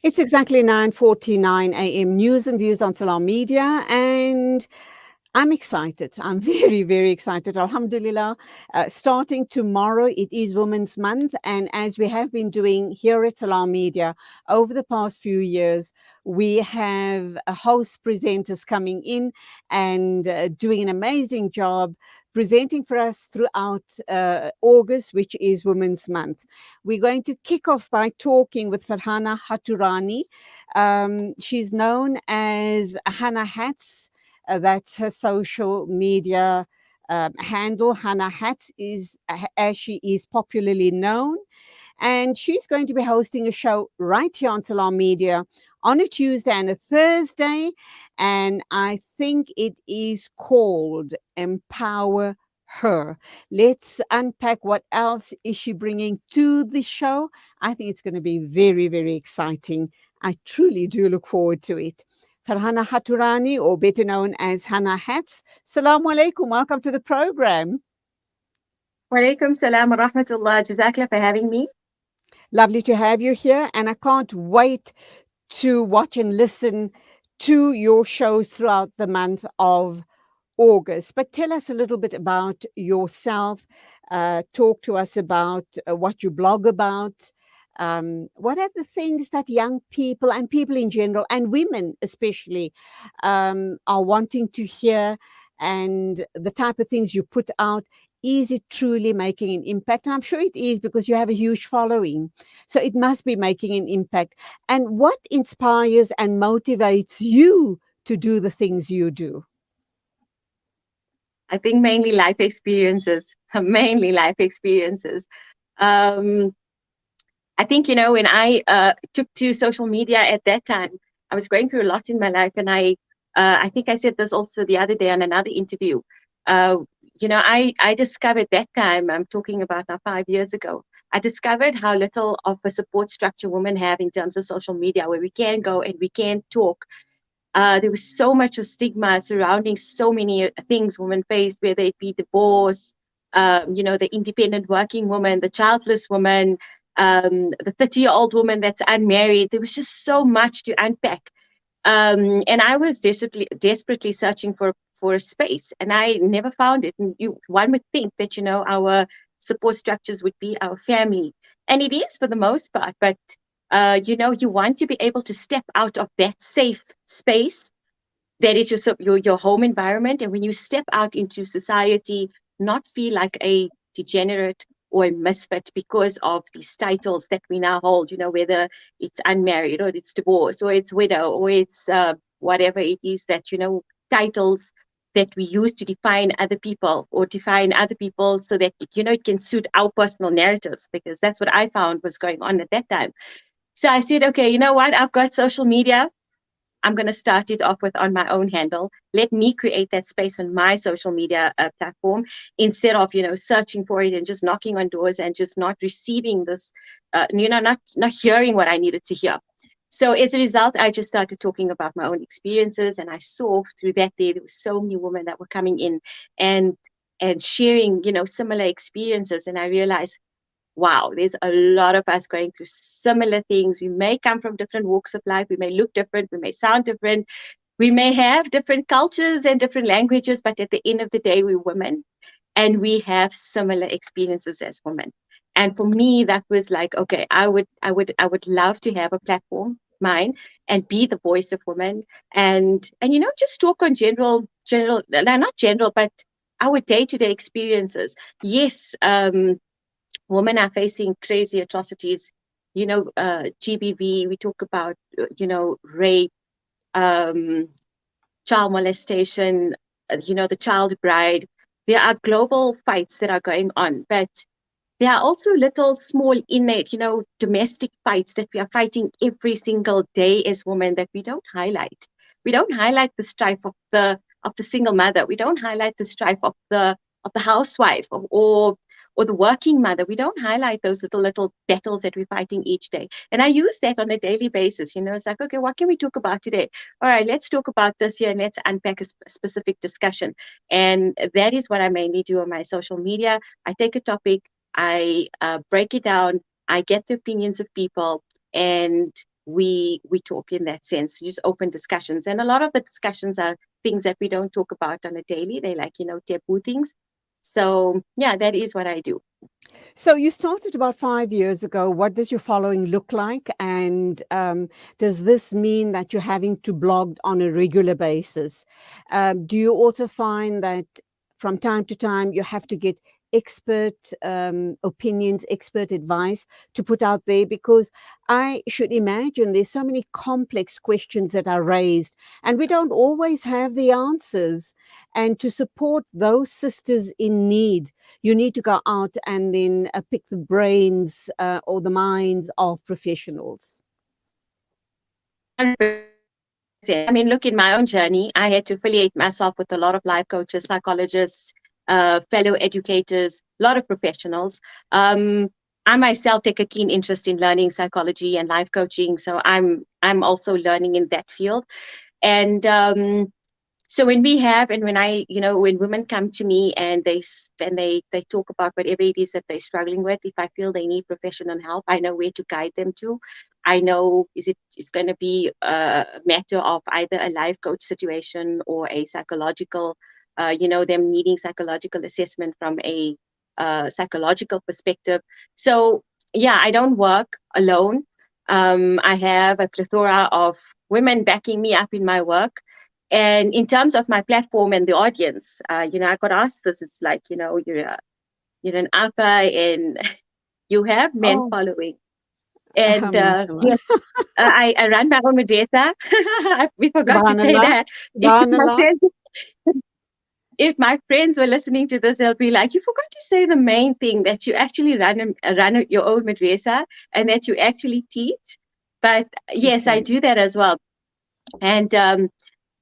It's exactly 9:49 a.m. News and views on Salaamedia, and I'm excited. I'm very, very excited. Alhamdulillah. Starting tomorrow, it is Women's Month. And as we have been doing here at Salaamedia over the past few years, we have host presenters coming in and doing an amazing job presenting for us throughout August, which is Women's Month. We're going to kick off by talking with Farhana Hathurani. She's known as Hannah Hats. That's her social media handle. Hannah Hats is, as she is popularly known. And she's going to be hosting a show right here on Salaamedia on a Tuesday and a Thursday. And I think it is called Empower Her. Let's unpack what else is she bringing to the show. I think it's going to be very, very exciting. I truly do look forward to it. Farhana Hathurani, or better known as Hannah Hats. Assalamu alaikum. Welcome to the program. Walaikum salam wa rahmatullah. Jazakallah for having me. Lovely to have you here. And I can't wait to watch and listen to your shows throughout the month of August. But tell us a little bit about yourself. Talk to us about what you blog about. What are the things that young people and people in general and women especially are wanting to hear, and the type of things you put out? Is it truly making an impact? And I'm sure it is, because you have a huge following. So it must be making an impact. And what inspires and motivates you to do the things you do? I think mainly life experiences, mainly life experiences. Um, I think, when I took to social media at that time, I was going through a lot in my life. And I think I said this also the other day on another interview. Uh, I discovered that time, I'm talking about now 5 years ago, I discovered how little of a support structure women have in terms of social media, where we can go and we can talk. There was so much of stigma surrounding so many things women faced, whether it be divorce, the independent working woman, the childless woman, the 30-year-old woman that's unmarried. There was just so much to unpack. And I was desperately searching for a space, and I never found it. And one would think that, our support structures would be our family. And it is for the most part, but you want to be able to step out of that safe space that is your home environment. And when you step out into society, not feel like a degenerate or a misfit because of these titles that we now hold, whether it's unmarried or it's divorced or it's widow or it's whatever it is that, titles that we use to define other people or define other people so that, it can suit our personal narratives, because that's what I found was going on at that time. So I said, okay, you know what? I've got social media. I'm going to start it off with on my own handle. Let me create that space on my social media platform, instead of, searching for it and just knocking on doors and just not receiving this, not hearing what I needed to hear. So as a result, I just started talking about my own experiences, and I saw through that there were so many women that were coming in and sharing, similar experiences. And I realized, wow, there's a lot of us going through similar things. We may come from different walks of life. We may look different. We may sound different. We may have different cultures and different languages, but at the end of the day, we're women, and we have similar experiences as women. And for me, that was like, okay, I would love to have a platform, mine, and be the voice of women, and just talk on not general, but our day-to-day experiences. Yes, women are facing crazy atrocities, GBV, we talk about, rape, um, child molestation, the child bride. There are global fights that are going on, but there are also little small innate, domestic fights that we are fighting every single day as women that we don't highlight. We don't highlight the strife of the single mother. We don't highlight the strife of the housewife, or the working mother. We don't highlight those little battles that we're fighting each day. And I use that on a daily basis. It's like, okay, what can we talk about today? All right, let's talk about this here, and let's unpack a specific discussion. And that is what I mainly do on my social media. I take a topic, I break it down, I get the opinions of people, and we talk in that sense, just open discussions. And a lot of the discussions are things that we don't talk about on a daily. They like, taboo things. So yeah, that is what I do. So you started about 5 years ago. What does your following look like? And does this mean that you're having to blog on a regular basis? Do you also find that from time to time you have to get expert opinions, expert advice to put out there? Because I should imagine there's so many complex questions that are raised, and we don't always have the answers. And to support those sisters in need, you need to go out and then pick the brains or the minds of professionals. 100%. I mean, look, in my own journey, I had to affiliate myself with a lot of life coaches, psychologists, fellow educators, a lot of professionals. I myself take a keen interest in learning psychology and life coaching, so I'm also learning in that field. And so when we have, and when when women come to me and they talk about whatever it is that they're struggling with, if I feel they need professional help, I know where to guide them to. I know it's going to be a matter of either a life coach situation or a psychological, them needing psychological assessment from a psychological perspective. So yeah, I don't work alone. I have a plethora of women backing me up in my work. And in terms of my platform and the audience, I got asked this. It's like, you're an alpha and you have men Oh, following. And mashallah. yes, I run my own madrasa. We forgot to say Subhanallah. that. If my Subhanallah. friends, if my friends were listening to this, they'll be like, "You forgot to say the main thing, that you actually run your own madrasa and that you actually teach." But yes, I Okay. do that as well. And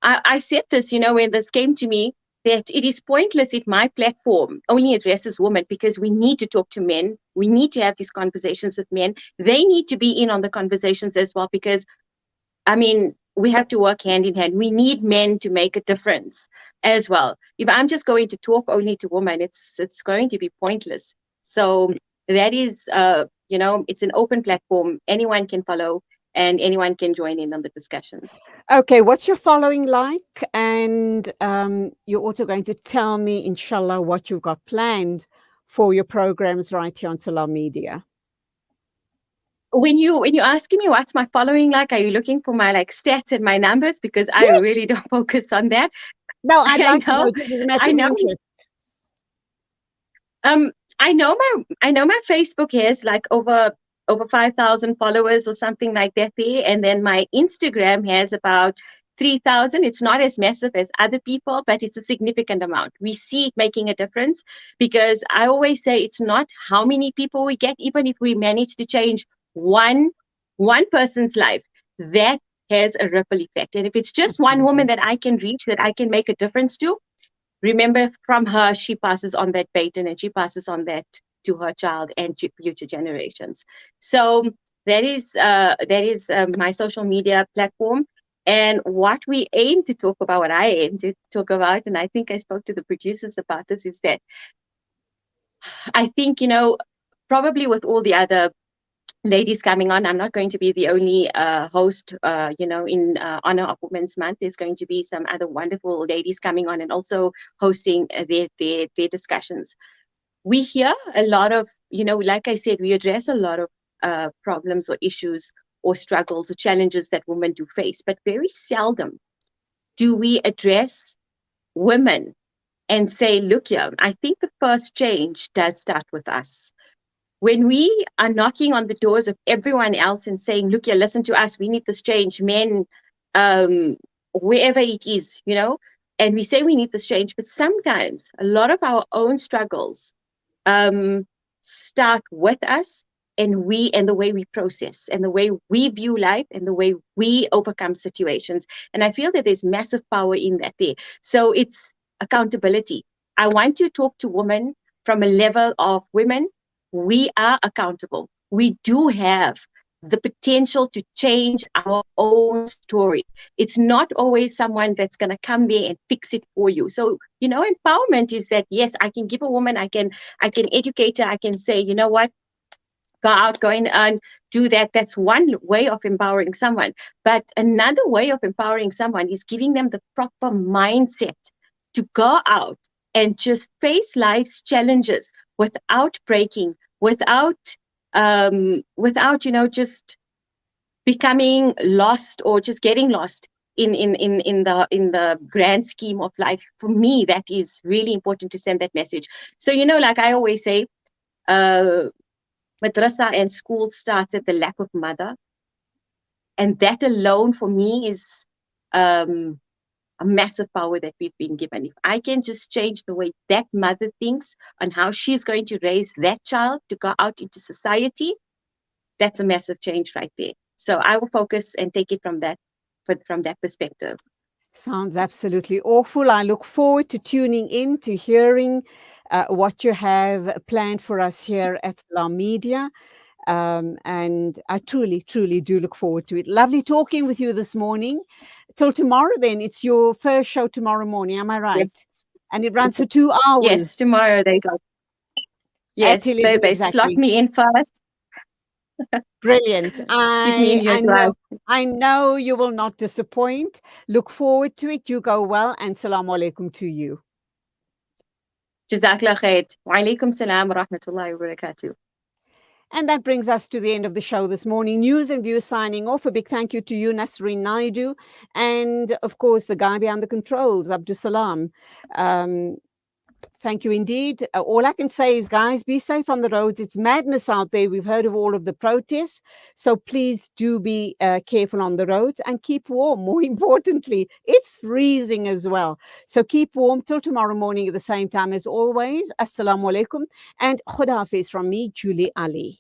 I said this, when this came to me, that it is pointless if my platform only addresses women, because we need to talk to men. We need to have these conversations with men. They need to be in on the conversations as well, because, I mean, we have to work hand in hand. We need men to make a difference as well. If I'm just going to talk only to women, it's going to be pointless. So that is, it's an open platform. Anyone can follow and anyone can join in on the discussion. Okay, what's your following like? And you're also going to tell me, inshallah, what you've got planned for your programs right here on Salaamedia. When you're asking me what's my following like, are you looking for my like stats and my numbers? Because I Yes. really don't focus on that. No, I'd I like to know, know, just as a matter I of know. interest. Um, I know my Facebook has like over 5,000 followers or something like that there, and then my Instagram has about 3,000. It's not as massive as other people, but it's a significant amount. We see it making a difference, because I always say it's not how many people we get, even if we manage to change one one person's life, that has a ripple effect. And if it's just one woman Absolutely. that I can reach, that I can make a difference to, remember, from her, she passes on that baton, and she passes on that to her child and to future generations. So that is my social media platform. And what we aim to talk about, what I aim to talk about, and I think I spoke to the producers about this, is that I think, probably with all the other ladies coming on, I'm not going to be the only host, in honor of Women's Month. There's going to be some other wonderful ladies coming on and also hosting their discussions. We hear a lot of, like I said, we address a lot of problems or issues or struggles or challenges that women do face, but very seldom do we address women and say, look here, I think the first change does start with us. When we are knocking on the doors of everyone else and saying, look here, listen to us, we need this change, men, wherever it is, and we say we need this change, but sometimes a lot of our own struggles um, start with us, and the way we process and the way we view life and the way we overcome situations. And I feel that there's massive power in that there. So it's accountability. I want to talk to women from a level of, women, we are accountable. We do have the potential to change our own story. It's not always someone that's going to come there and fix it for you. So, empowerment is that, yes, I can give a woman, I can educate her, I can say, you know what, Go out, go in and do that. That's one way of empowering someone. But another way of empowering someone is giving them the proper mindset to go out and just face life's challenges without breaking, without just becoming lost or just getting lost in the grand scheme of life. For me, that is really important to send that message. So, like I always say, madrasa and school starts at the lack of mother. And that alone for me is a massive power that we've been given. If I can just change the way that mother thinks on how she's going to raise that child to go out into society, that's a massive change right there. So I will focus and take it from that perspective. Sounds absolutely awful. I look forward to tuning in, to hearing what you have planned for us here at Salaamedia. And I truly, truly do look forward to it. Lovely talking with you this morning. Till tomorrow, then. It's your first show tomorrow morning. Am I right? Yes. And it runs for 2 hours. Yes, tomorrow they go. At Yes, 11 they slot exactly. me in first. Brilliant. Keep me in your advance. I know you will not disappoint. Look forward to it. You go well, and Assalamu alaikum to you. Jazakallah khair. Wa alaikum salam wa rahmatullahi wa barakatuh. And that brings us to the end of the show this morning. News and Views signing off. A big thank you to you, Nasreen Naidu, and of course the guy behind the controls, Abdul Salam. Thank you indeed. All I can say is, guys, be safe on the roads. It's madness out there. We've heard of all of the protests. So please do be careful on the roads and keep warm. More importantly, it's freezing as well. So keep warm till tomorrow morning at the same time as always. Assalamu alaikum and Khuda Hafiz from me, Julie Ali.